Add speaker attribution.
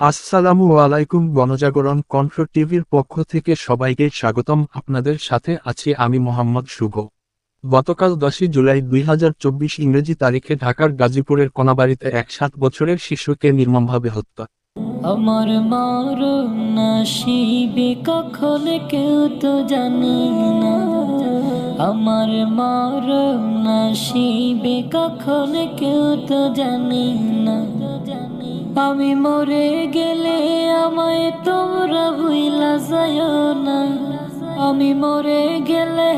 Speaker 1: আসসালামু আলাইকুম। গণজাগরণ কণ্ঠ টিভির পক্ষ থেকে সবাইকে স্বাগতম। আপনাদের সাথে আছি আমি মোহাম্মদ শুভ। গতকাল 10ই জুলাই 2024 ইংরেজি তারিখে ঢাকার গাজীপুরের কোনাবাড়িতে এক 7 বছরের শিশুকে নির্মমভাবে হত্যা।
Speaker 2: আমার মরণ নসিবে কখন কেউ তো জানে না। আমার মরণ নসিবে কখন কেউ তো জানে না। আমি মরে গেলে আমায় তোমরা ভুইলা যায় না। আমি মরে গেলে